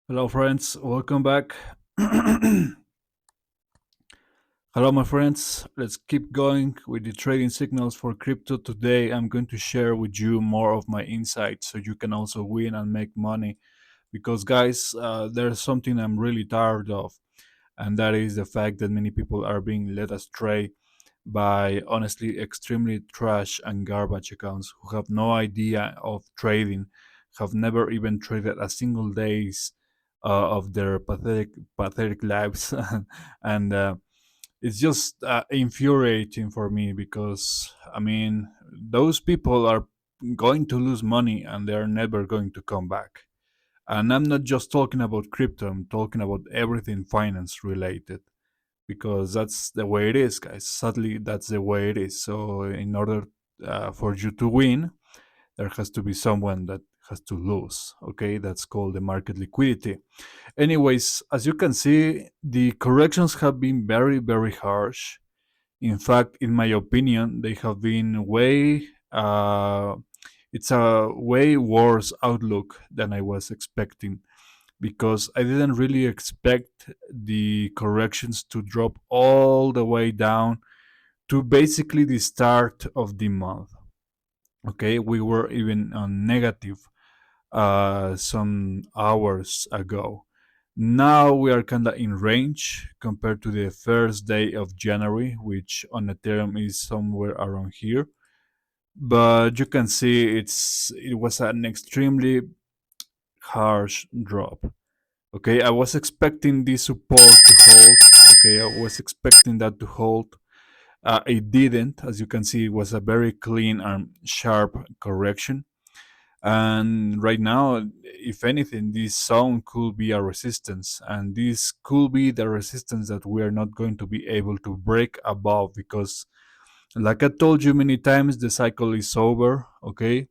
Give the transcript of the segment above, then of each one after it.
Hello, friends. Welcome back. Hello, my friends. Let's keep going with the trading signals for crypto. Today, I'm going to share with you more of my insights so you can also win and make money. Because, guys, there's something I'm really tired of, and that is the fact that many people are being led astray by honestly extremely trash and garbage accounts who have no idea of trading, have never even traded a single days of their pathetic lives, and it's just infuriating for me because I mean those people are going to lose money and they're never going to come back. And I'm not just talking about crypto; I'm talking about everything finance related because that's the way it is, guys. Sadly, that's the way it is. So, in order for you to win, there has to be someone that has to lose. Okay, that's called the market liquidity. Anyways, as you can see, the corrections have been very, very harsh. In fact, in my opinion, they have been way. It's a way worse outlook than I was expecting because I didn't really expect the corrections to drop all the way down to basically the start of the month. Okay, we were even on negative some hours ago. Now we are kind of in range compared to the first day of January, which on Ethereum is somewhere around here. But you can see it was an extremely harsh drop. Okay, I was expecting this support to hold. Okay, I was expecting that to hold. It didn't. As you can see, it was a very clean and sharp correction. And right now, if anything, this zone could be a resistance, and this could be the resistance that we are not going to be able to break above because, like I told you many times, the cycle is over. Okay,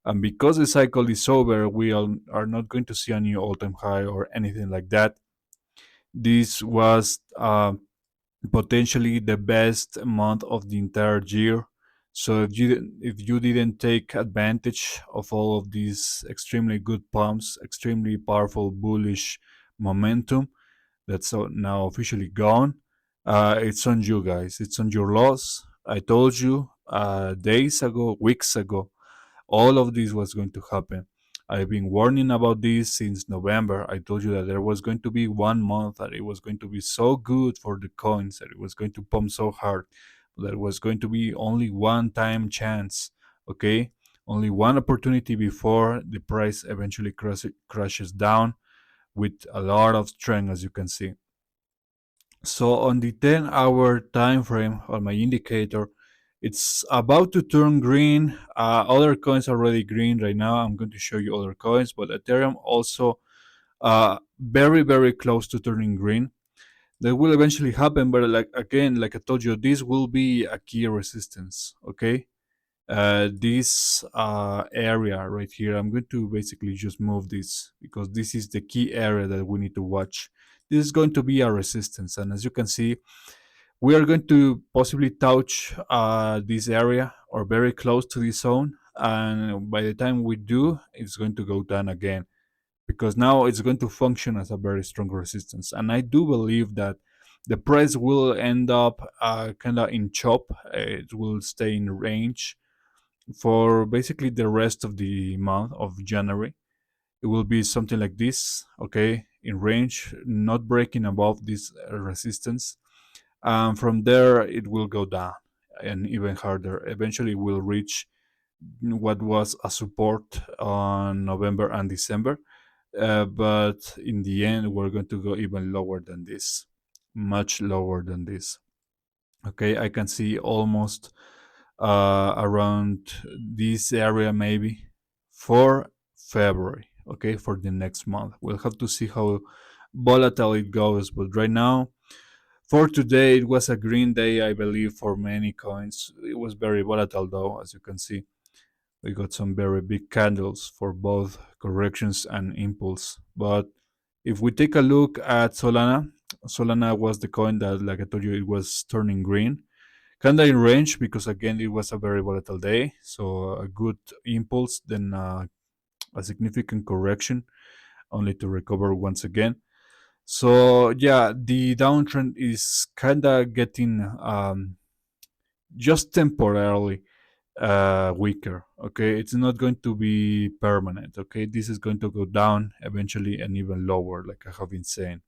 and because the cycle is over, we are not going to see a new all-time high or anything like that. This was potentially the best month of the entire year. So if you didn't take advantage of all of these extremely good pumps, extremely powerful bullish momentum that's now officially gone, it's on you guys. It's on your loss. I told you days ago, weeks ago, all of this was going to happen. I've been warning about this since November. I told you that there was going to be one month that it was going to be so good for the coins, that it was going to pump so hard, that it was going to be only one time chance, okay? Only one opportunity before the price eventually crashes down with a lot of strength, as you can see. So on the 10-hour time frame on my indicator, it's about to turn green. Other coins are already green right now. I'm going to show you other coins, but Ethereum also very very close to turning green. That will eventually happen, but like again, like I told you, this will be a key resistance. Okay, this area right here, I'm going to basically just move this because this is the key area that we need to watch. This is going to be a resistance, and as you can see, we are going to possibly touch this area or very close to this zone, and by the time we do, it's going to go down again because now it's going to function as a very strong resistance. And I do believe that the price will end up kind of in chop. It will stay in range for basically the rest of the month of January. It will be something like this, okay, in range, not breaking above this resistance. From there, it will go down and even harder. Eventually, will reach what was a support on November and December. But in the end, we're going to go even lower than this, much lower than this. Okay, I can see almost around this area maybe for February. Okay, for the next month. We'll have to see how volatile it goes. But right now, for today, it was a green day, I believe, for many coins. It was very volatile, though, as you can see. We got some very big candles for both corrections and impulse. But if we take a look at Solana, Solana was the coin that, like I told you, it was turning green. Kinda in range because again it was a very volatile day, so a good impulse, then a significant correction, only to recover once again. So yeah, the downtrend is kind of getting just temporarily weaker. Okay, it's not going to be permanent. Okay, this is going to go down eventually and even lower, like I have been saying.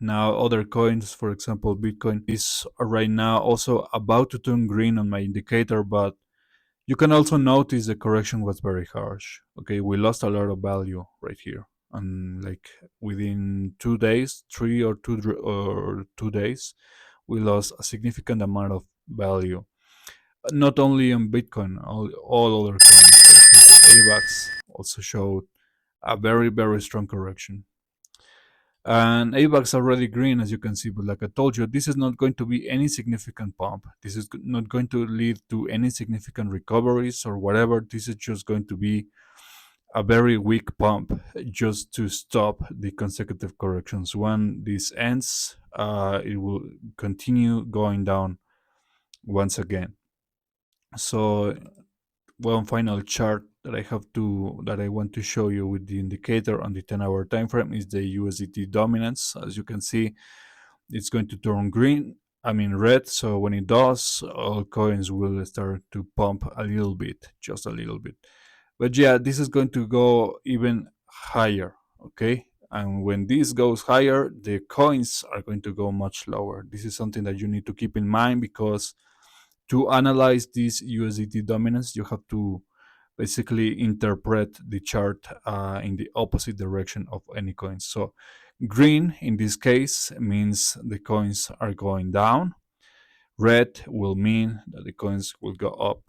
Now, other coins, for example, Bitcoin is right now also about to turn green on my indicator, but you can also notice the correction was very harsh. Okay, we lost a lot of value right here, and like within 2 days, 3 or 2 days, we lost a significant amount of value. Not only on Bitcoin, all other coins, for example, AVAX also showed a very strong correction. And AVAX already green, as you can see, but like I told you, this is not going to be any significant pump. This is not going to lead to any significant recoveries or whatever. This is just going to be a very weak pump just to stop the consecutive corrections. When this ends, it will continue going down once again. So one final chart that I want to show you with the indicator on the 10-hour time frame is the USDT dominance. As you can see, it's going to turn green, I mean red. So when it does, all coins will start to pump a little bit, just a little bit. But yeah, this is going to go even higher. Okay, and when this goes higher, the coins are going to go much lower. This is something that you need to keep in mind, because to analyze this USDT dominance, you have to basically interpret the chart in the opposite direction of any coins. So green in this case means the coins are going down. Red will mean that the coins will go up.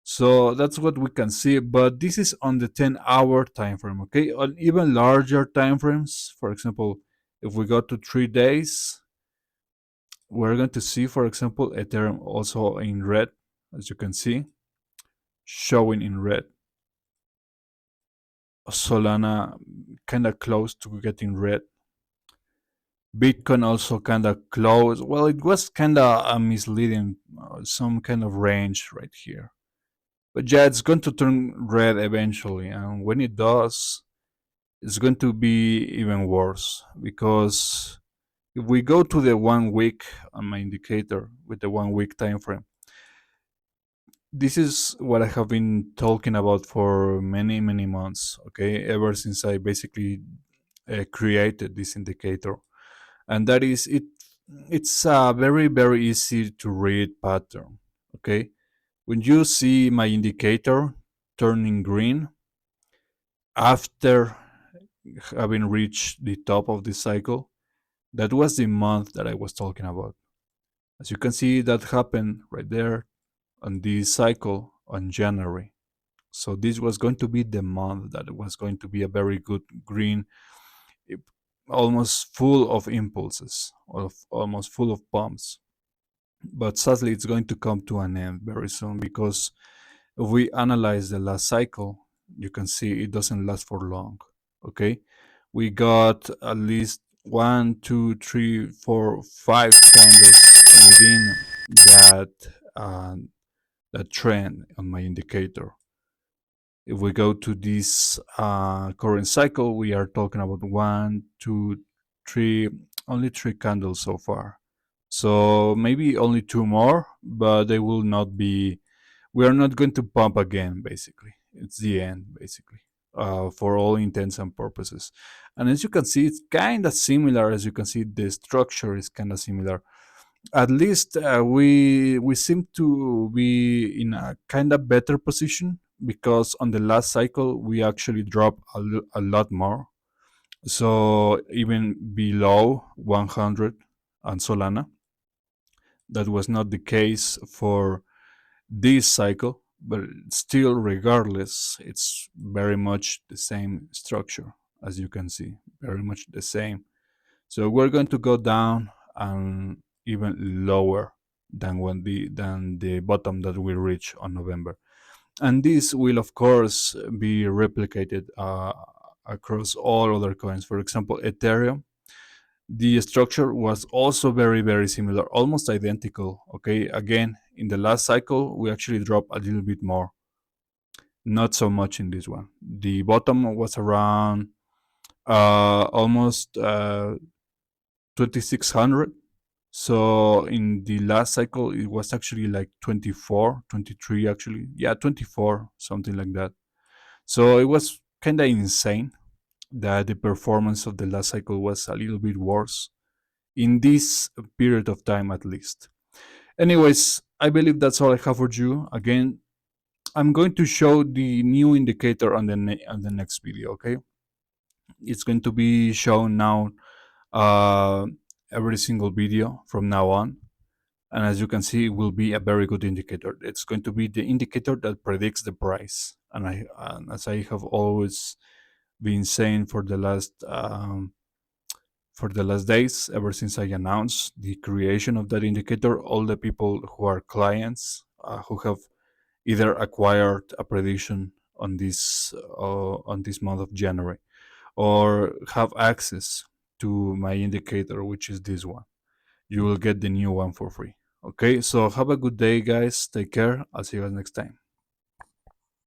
So that's what we can see, but this is on the 10-hour time frame. Okay, on even larger time frames, for example, if we go to 3 days, we're going to see, for example, Ethereum also in red, as you can see, showing in red. Solana kind of close to getting red. Bitcoin also kind of close. Well, it was kind of a misleading, some kind of range right here. But yeah, it's going to turn red eventually, and when it does, it's going to be even worse, because if we go to the 1 week on my indicator with the 1 week time frame, this is what I have been talking about for many months. Okay, ever since I basically created this indicator, and that is it. It's a very easy to read pattern. Okay, when you see my indicator turning green after having reached the top of the cycle, that was the month that I was talking about. As you can see, that happened right there on this cycle on January. So this was going to be the month that was going to be a very good green, eh, almost full of impulses, of almost full of pumps. But sadly, it's going to come to an end very soon, because if we analyze the last cycle, you can see it doesn't last for long. Okay, we got at least 1, 2, 3, 4, 5 candles within that uh, that trend on my indicator. If we go to this current cycle, we are talking about 1, 2, 3, only 3 candles so far. So maybe only 2 more, but they will not be. We are not going to pump again. Basically, it's the end. Basically, for all intents and purposes. And as you can see, it's kind of similar. As you can see, the structure is kind of similar. At least we seem to be in a kind of better position, because on the last cycle we actually dropped a lot more, so even below 100 on Solana. That was not the case for this cycle, but still, regardless, it's very much the same structure. As you can see, very much the same. So we're going to go down and even lower than the bottom that we reach on November. And this will of course be replicated across all other coins. For example, Ethereum, the structure was also very similar, almost identical. Okay, again, in the last cycle we actually dropped a little bit more, Not so much in this one. The bottom was around almost 2600. So in the last cycle, it was actually like 24, 23 actually. Yeah, 24, something like that. So it was kind of insane that the performance of the last cycle was a little bit worse in this period of time at least. Anyways, I believe that's all I have for you. Again, I'm going to show the new indicator on on the next video. Okay, it's going to be shown now uh, every single video from now on, and as you can see, it will be a very good indicator. It's going to be the indicator that predicts the price, and as I have always been saying for the last days, ever since I announced the creation of that indicator, all the people who are clients who have either acquired a prediction on this month of January or have access to my indicator, which is this one, you will get the new one for free. Okay, so have a good day, guys. Take care. I'll see you guys next time.